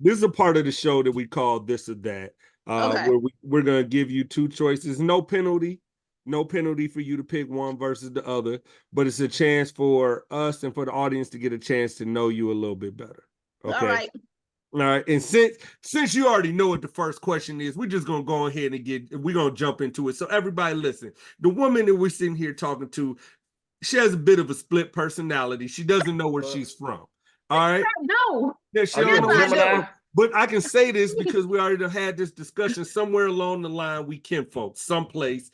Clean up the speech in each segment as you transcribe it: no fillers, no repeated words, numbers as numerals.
this is a part of the show that we call this or that, where we're gonna give you two choices, no penalty. No penalty for you to pick one versus the other, but it's a chance for us and for the audience to get a chance to know you a little bit better. Okay. All right. And since you already know what the first question is, we're just gonna go ahead and we're gonna jump into it. So everybody listen. The woman that we're sitting here talking to, she has a bit of a split personality. She doesn't know where she's from. All right. No. Yeah, she don't know where she's from. But I can say this because we already had this discussion somewhere along the line. We kinfolk, someplace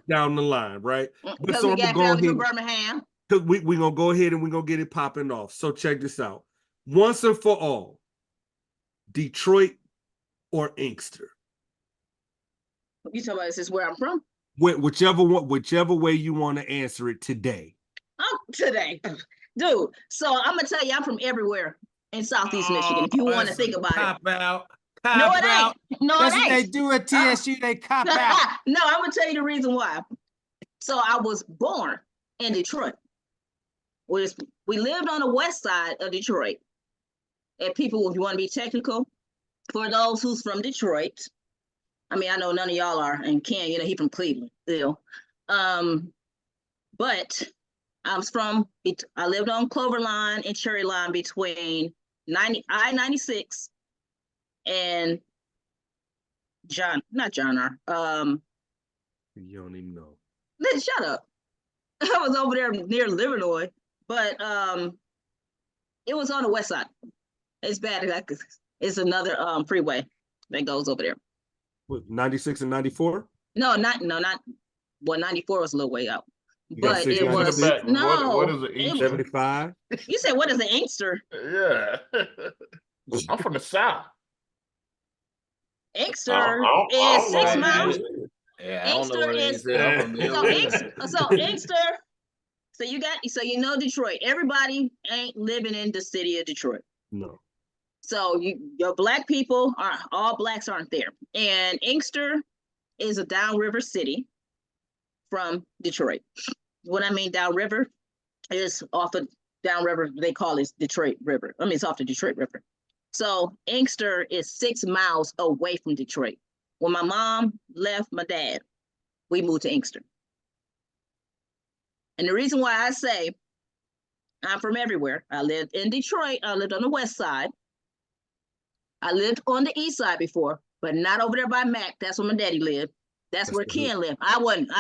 down the line, right? But so we got family from Birmingham. Because we're gonna go ahead and we're gonna get it popping off. So check this out. Once and for all, Detroit or Inkster? You talking about this is where I'm from? Whichever way you want to answer it today. Oh, today. Dude, so I'm gonna tell you, I'm from everywhere in Southeast Michigan, if you want to think about it. No, it ain't. No, that's it ain't. What they do at TSU, they cop out. No, I'm going to tell you the reason why. So I was born in Detroit. We lived on the west side of Detroit. And people, if you want to be technical, for those who's from Detroit, I mean, I know none of y'all are, and Ken, he from Cleveland still. But I lived on Clover Line and Cherry Line between I-96 and not John R. You don't even know. Shut up. I was over there near Livernois, but it was on the west side. It's bad. It's another freeway that goes over there. What, 96 and 94? No, not. Well, 94 was a little way out. But it was no. What is it? 75. You said what is an Inkster? Yeah, I'm from the South. Inkster is 6 miles. Yeah, Inkster is so Inkster. So you know Detroit. Everybody ain't living in the city of Detroit. No. So your black people all blacks aren't there, and Inkster is a downriver city from Detroit. What I mean downriver is off of downriver, they call it Detroit River. I mean, it's off the Detroit River. So Inkster is 6 miles away from Detroit. When my mom left my dad, we moved to Inkster. And the reason why I say I'm from everywhere, I lived in Detroit, I lived on the west side. I lived on the east side before, but not over there by Mac. That's where my daddy lived. That's where Ken lived. I wasn't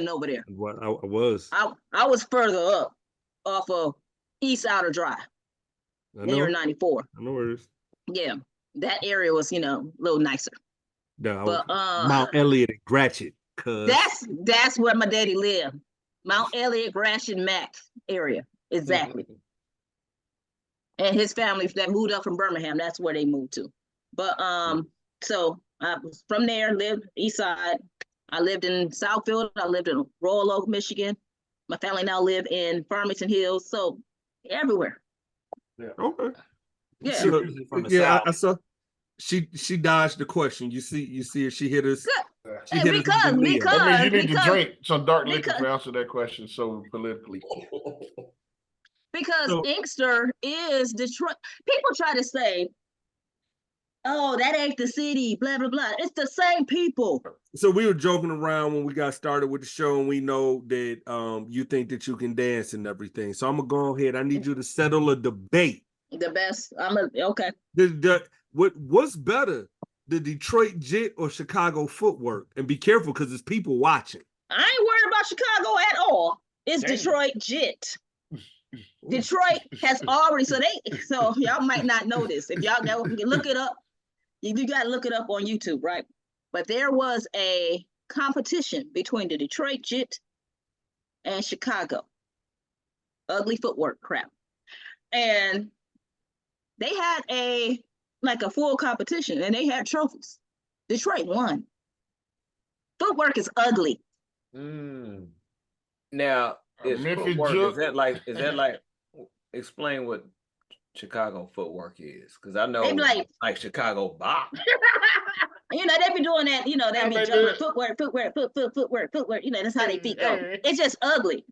over there. What I was. I was further up off of East Outer Drive. Near 94. I know where it is. Yeah. That area was, a little nicer. No, but Mount Elliott and Gratiot. That's where my daddy lived. Mount Elliott, Gratiot, Mac area. Exactly. And his family that moved up from Birmingham, that's where they moved to. But so I was from there, lived east side. I lived in Southfield. I lived in Royal Oak, Michigan. My family now live in Farmington Hills. So everywhere. Yeah. Okay. Yeah. So, I saw she dodged the question. You see her, she hit us. She hit because that means you need to drink some dark liquor to answer that question so politically. Because Inkster is Detroit. People try to say, oh, that ain't the city, blah, blah, blah. It's the same people. So we were joking around when we got started with the show, and we know that you think that you can dance and everything. So I'm going to go ahead. I need you to settle a debate. The best. Okay. What's better, the Detroit Jit or Chicago footwork? And be careful because there's people watching. I ain't worried about Chicago at all. It's Detroit Jit. Detroit has already, so y'all might not know this. If y'all look it up, you got to look it up on YouTube, right? But there was a competition between the Detroit Jit and Chicago. Ugly footwork crap. And they had a full competition and they had trophies. Detroit won. Footwork is ugly. Now, is that like explain what Chicago footwork is? Because I know like Chicago bop. They be doing that, they be jumping footwork. That's how they feet go. It's just ugly.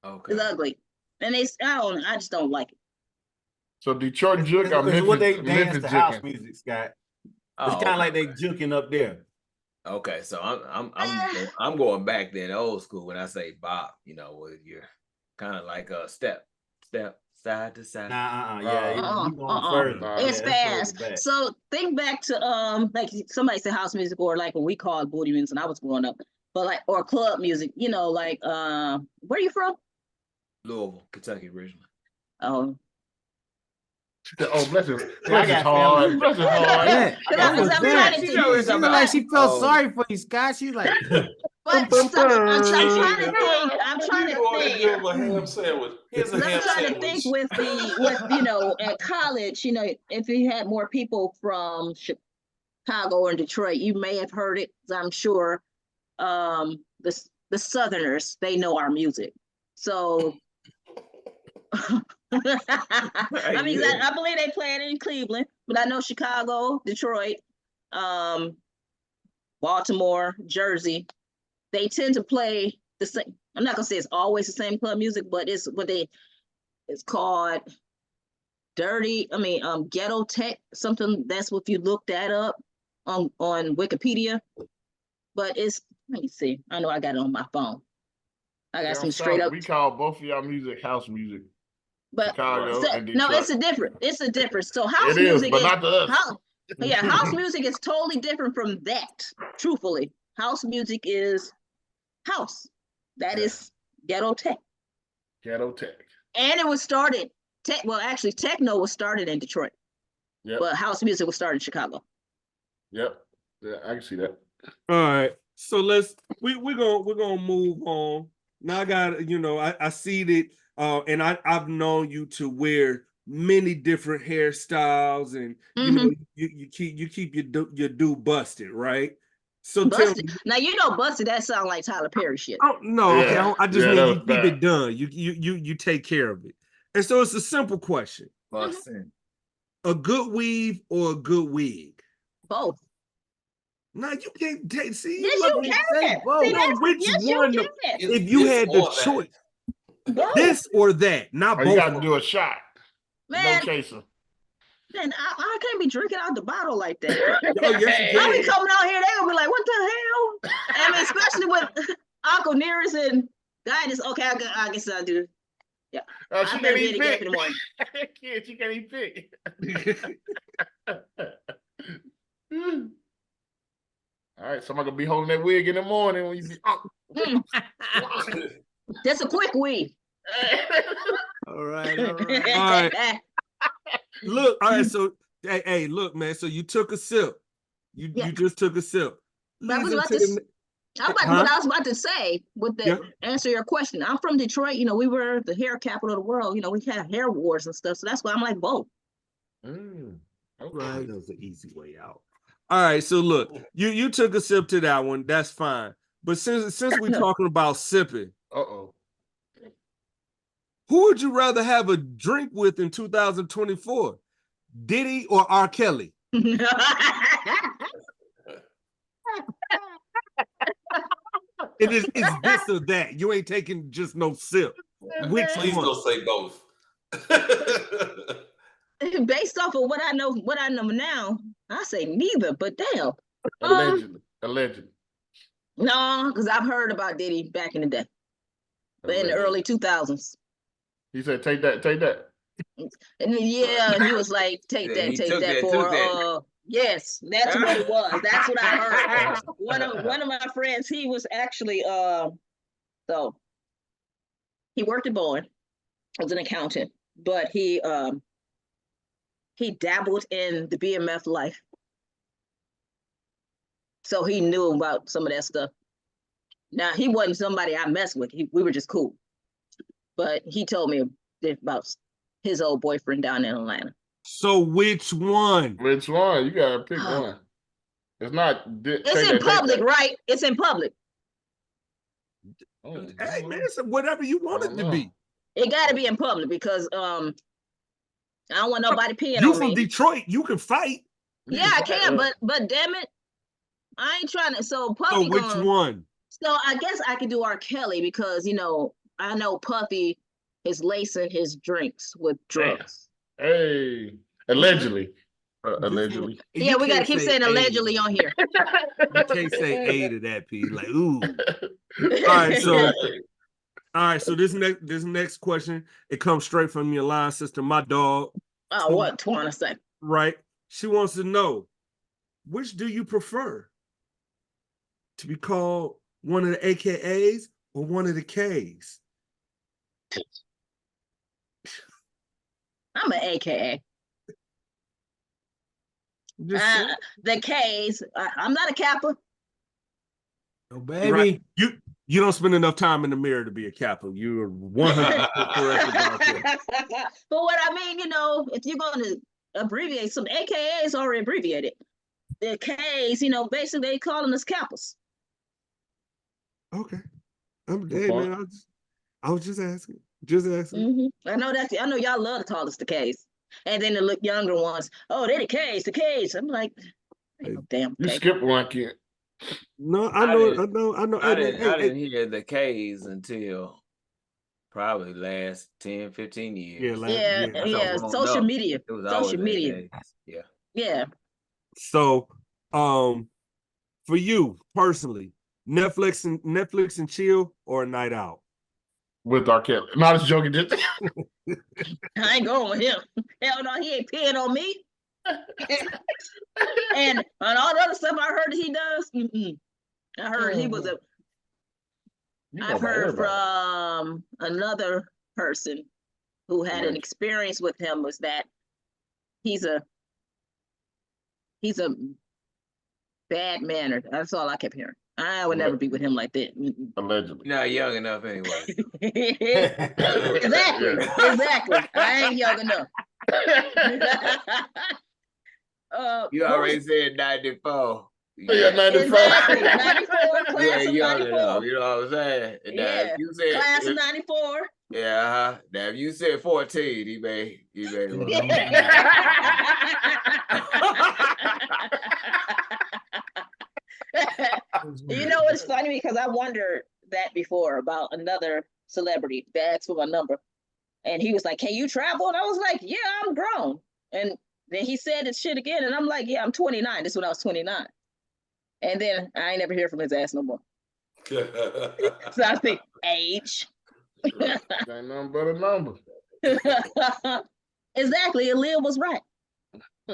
Okay. It's ugly. And I just don't like it. So Detroit juke, it's what they dance Memphis to house juking. music, Scott. Oh, It's kind of like they juking up there. Okay, so I'm going back then, old school. When I say bop, where you're kind of like a step, side to side. You going further. It's fast. So think back to like somebody said house music, or like when we called booty music when I was growing up, but like or club music. Like where are you from? Louisville, Kentucky originally. Oh. Bless his heart. Bless his heart. Yeah. I'm trying to she looked like she felt sorry for you, Scott. She's like, I'm trying to think. I'm trying to think. Give him a ham sandwich. Here's a ham trying sandwich. to think with at college, if you had more people from Chicago or Detroit, you may have heard it. I'm sure the Southerners, they know our music. So I mean, I believe they played in Cleveland, but I know Chicago, Detroit, Baltimore, Jersey, they tend to play the same. I'm not gonna say it's always the same club music, but it's called ghetto tech, something. That's what you look that up on Wikipedia. But let me see. I know I got it on my phone. I got some straight up. We call both of y'all music house music. But Chicago and Detroit. no, it's a difference. So house music is not to us. House music is totally different from that. Truthfully, house music is house. That is ghetto tech. Ghetto tech. And it was started. Actually, techno was started in Detroit. Yep. But house music was started in Chicago. Yep. Yeah, I can see that. All right. So we're gonna move on. Now I got I see that and I've known you to wear many different hairstyles, and you keep your do busted, right? So busted. Now busted, that sounds like Tyler Perry shit. Oh no, okay. I just mean you keep it done. You take care of it. And so it's a simple question. Busting. A good weave or a good wig? Both. No, you can't take. See, yes, you can. Which one? If you had the choice, this or that, not both. You got to do a shot. Man, no chaser. Man, I can't be drinking out the bottle like that. Oh, yes, you I'll be coming out here, they will be like, what the hell? I mean, especially with Uncle Nearest and guidance. Okay, I guess I'll do it. Yeah. She can't even pick. She can't even pick. All right, somebody gonna be holding that wig in the morning when you be That's a quick weave. All right. Look, all right, so hey, look, man. So you took a sip. You just took a sip. I was about to say answer your question. I'm from Detroit. We were the hair capital of the world. We had hair wars and stuff. So that's why I'm like both. Right. That was an easy way out. All right, so look, you took a sip to that one. That's fine. But since we're talking about sipping, who would you rather have a drink with in 2024, Diddy or R. Kelly? It's this or that. You ain't taking just no sip. Which Please one? don't say both. Based off of what I know now, I say neither. But damn, allegedly. No, because I've heard about Diddy back in the day, but in the early 2000s. He said, "Take that." And he was like, "Take that for." Yes, that's what it was. That's what I heard. One of my friends, he was actually so he worked at Boeing as an accountant, but he dabbled in the BMF life. So he knew about some of that stuff. Now, he wasn't somebody I messed with. We were just cool. But he told me about his old boyfriend down in Atlanta. So which one? Which one? You gotta pick one. It's not. It's in public, right? It's in public. Hey, man, it's whatever you want it to be. It got to be in public because I don't want nobody peeing on me. You from Detroit? You can fight. Yeah, I can, but damn it, I ain't trying to. So Puffy. So which one? So I guess I could do R. Kelly because I know Puffy is lacing his drinks with drugs. Hey, allegedly. Allegedly. Yeah, we gotta keep saying allegedly on here. You can't say A to that, P. Like, ooh. All right, so this next question, it comes straight from your line sister, my dog. Oh, what Twana say? Right. She wants to know, which do you prefer? To be called one of the AKAs or one of the Ks? I'm an AKA. The K's. I'm not a Kappa. Oh, baby. Right. You don't spend enough time in the mirror to be a Kappa. You're 100% correct about that. But what I mean, if you're going to abbreviate, some AKAs already abbreviated. The K's, basically they calling us Kappas. Okay. Hey, man, I was just asking. Just asking. I know y'all love to call us the K's. And then the younger ones, oh, they're the K's. I'm like, damn. You skipped one, kid. No, I know. I didn't hear the K's until probably last 10, 15 years. Yeah. Social media. It was social media. Yeah. So, for you personally, Netflix and chill or a night out? With R. Kelly. No, I was joking. I ain't going with him. Hell no, he ain't peeing on me. And on all the other stuff I heard he does, I heard he was I've heard from another person who had an experience with him was that he's a bad mannered. That's all I kept hearing. I would never be with him like that. Allegedly. Not young enough anyway. Exactly. I ain't young enough. You already said 94. Yeah, 94. Exactly. 94, class of 94. Enough, you know what I'm saying? Yeah. Now, you said, class of 94. Yeah, Now, if you said 14, he may. You know what's funny? Because I wondered that before about another celebrity that asked for my number. And he was like, can you travel? And I was like, yeah, I'm grown. And then he said this shit again. And I'm like, yeah, I'm 29. This is when I was 29. And then I ain't never hear from his ass no more. So I think age. Ain't nothing but a number. Exactly. Aaliyah was right.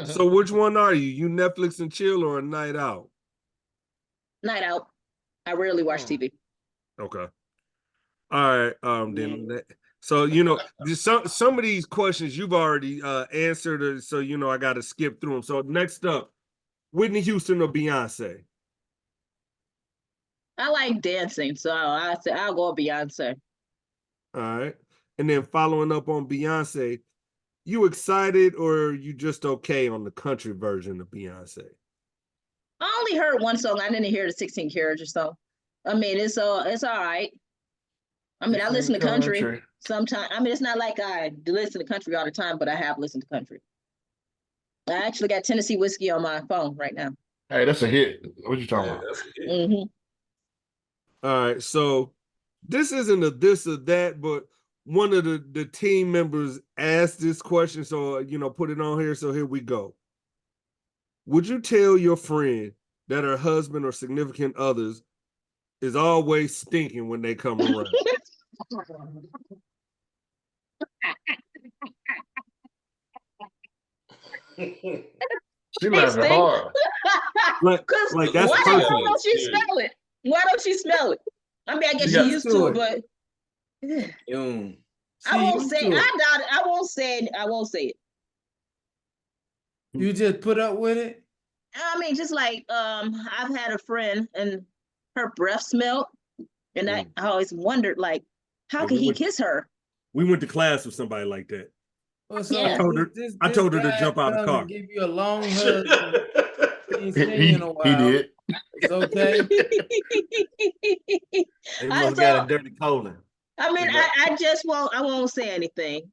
So which one are you? You Netflix and chill or a night out? Night out. I rarely watch TV. Okay. All right. Then so some of these questions you've already answered, so I got to skip through them. So next up, Whitney Houston or Beyonce? I like dancing, so I'll go with Beyonce. All right. And then following up on Beyonce, you excited or you just okay on the country version of Beyonce? I only heard one song. I didn't hear the 16 Carriage or so. I mean, it's all right. I mean, I listen to country sometimes. I mean, it's not like I listen to country all the time, but I have listened to country. I actually got Tennessee whiskey on my phone right now. Hey, that's a hit. What you talking about? All right, so this isn't a this or that, but one of the team members asked this question, so put it on here. So here we go. Would you tell your friend that her husband or significant others is always stinking when they come around? She laughing hard. Like that's why don't she smell it? Why don't she smell it? I mean, I guess she used to it, but I won't say. I doubt it. I won't say it. I won't say it. You just put up with it? I mean, just like I've had a friend and her breath smelled, and I always wondered, like, how can he kiss her? We went to class with somebody like that. Well, so yeah. I told her to jump out of the car. Give you a long hug. He did. It's okay. He must got a dirty colon. I mean, I just won't. I won't say anything.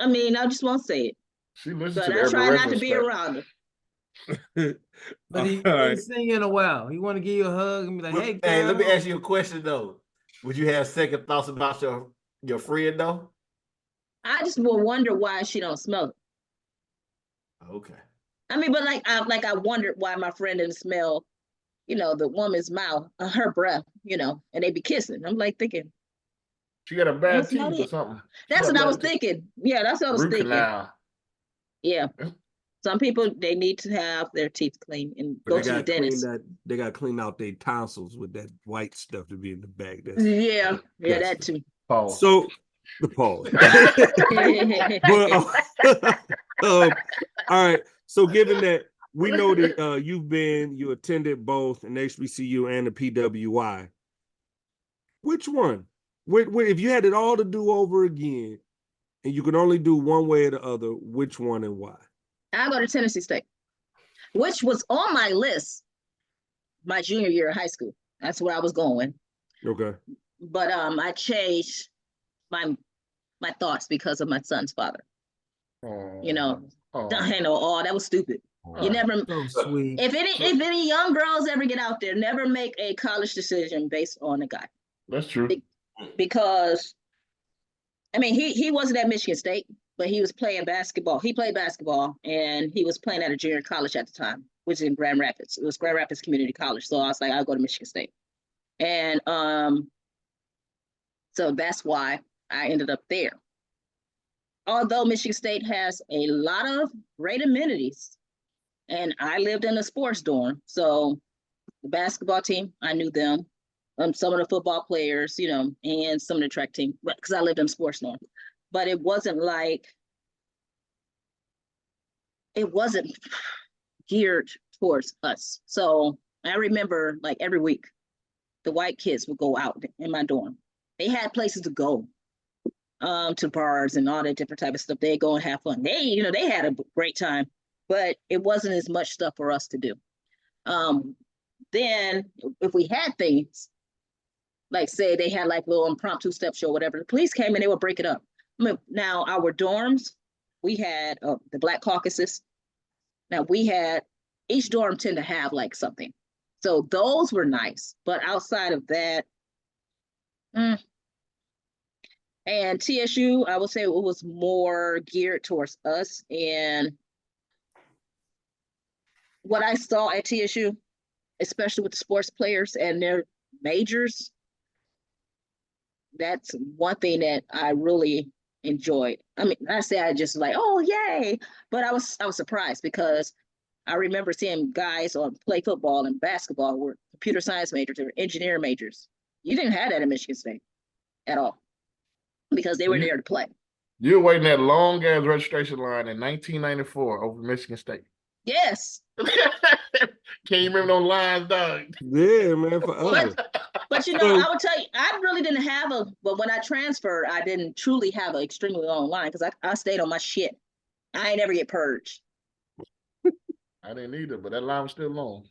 I mean, I just won't say it. She listens but to I try not to be around her. But he's singing a while. He want to give you a hug and be like, "Hey, hey, let me ask you a question though. Would you have second thoughts about your friend though? I just will wonder why she don't smell it. Okay. I mean, but I wondered why my friend didn't smell, the woman's mouth, her breath, and they be kissing. I'm like thinking, she got a bad teeth or something. That's what I was thinking. Yeah, that's what I was thinking. Canal. Yeah. Some people, they need to have their teeth clean and go to the dentist. They got to clean out their tonsils with that white stuff to be in the back. Yeah, that too. Pause. So the pause. All right. So given that we know that you attended both an HBCU and a PWI, which one? If you had it all to do over again, and you could only do one way or the other, which one and why? I go to Tennessee State, which was on my list my junior year of high school. That's where I was going. Okay. But I changed my thoughts because of my son's father. That was stupid. You never. So sweet. If any young girls ever get out there, never make a college decision based on a guy. That's true. Because, I mean, he wasn't at Michigan State, but he was playing basketball. He played basketball, and he was playing at a junior college at the time, which is in Grand Rapids. It was Grand Rapids Community College. So I was like, I'll go to Michigan State. And so that's why I ended up there. Although Michigan State has a lot of great amenities, and I lived in a sports dorm. So the basketball team, I knew them. Some of the football players, and some of the track team, because I lived in a sports dorm. But it wasn't geared towards us. So I remember like every week, the white kids would go out in my dorm. They had places to go, to bars and all that different type of stuff. They'd go and have fun. They had a great time, but it wasn't as much stuff for us to do. Then if we had things, like say they had like little impromptu step show, whatever, the police came and they would break it up. I mean, now our dorms, we had the Black Caucuses. Now each dorm tend to have like something. So those were nice, but outside of that, and TSU, I would say it was more geared towards us. And what I saw at TSU, especially with the sports players and their majors, that's one thing that I really enjoyed. I mean, I say I just like, oh yay, but I was surprised because I remember seeing guys play football and basketball were computer science majors or engineering majors. You didn't have that at Michigan State at all because they were there to play. You were waiting that long ass registration line in 1994 over Michigan State. Yes. Can't you remember those lines, dog? Yeah, man, forever. But I would tell you, I really didn't have but when I transferred, I didn't truly have an extremely long line because I stayed on my shit. I ain't never get purged. I didn't either, but that line was still long.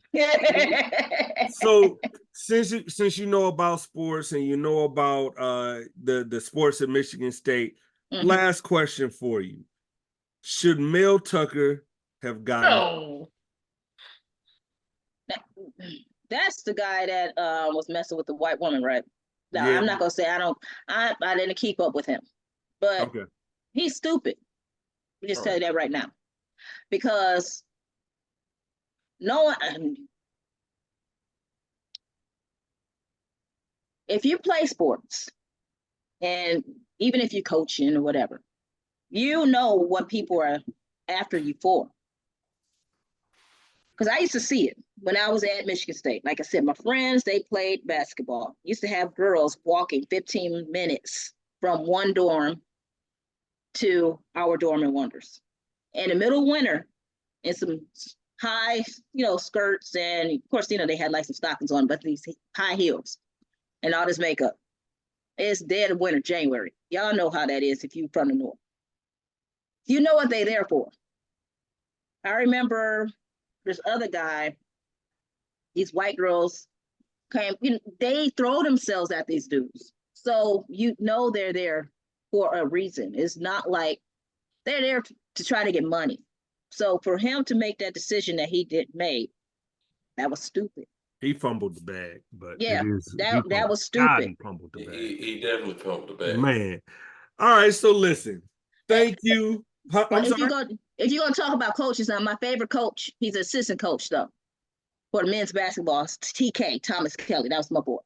So since you know about sports and you know about the sports at Michigan State, last question for you. Should Mel Tucker have gotten? No. That's the guy that was messing with the white woman, right? No, yeah. I'm not gonna say I didn't keep up with him, but he's stupid. We just tell you that right now, because no one. If you play sports, and even if you're coaching or whatever, you know what people are after you for. Because I used to see it when I was at Michigan State. Like I said, my friends, they played basketball. Used to have girls walking 15 minutes from one dorm to our dorm in Wonders. In the middle of winter, in some high, skirts, and of course, they had like some stockings on, but these high heels and all this makeup. It's dead of winter, January. Y'all know how that is if you're from the north. You know what they're there for. I remember this other guy, these white girls came, they throw themselves at these dudes. So they're there for a reason. It's not like they're there to try to get money. So for him to make that decision that he made, that was stupid. He fumbled the bag, but yeah, that was stupid. God, he fumbled the bag. He definitely fumbled the bag. Man. All right, so listen. Thank you. I'm sorry. If you're gonna talk about coaches, now my favorite coach, he's an assistant coach though, for the men's basketball, TK, Thomas Kelly. That was my boy.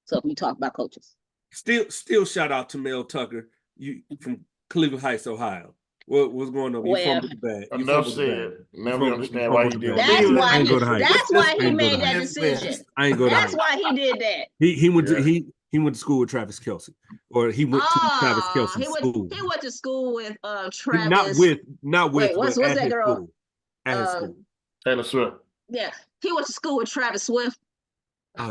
So if we talk about coaches. Still shout out to Mel Tucker, you from Cleveland Heights, Ohio. What's going on? You Well, fumbled the bag. Enough said. Now we understand why you did That's that. why he made that decision. I ain't go to That's why he did that. He went to school with Travis Kelce, or he went to Travis Kelce's school. He went to school with Travis. Not with. Wait, what's that girl? School. At his school. Taylor Swift. Yeah, he went to school with Travis Swift. Oh,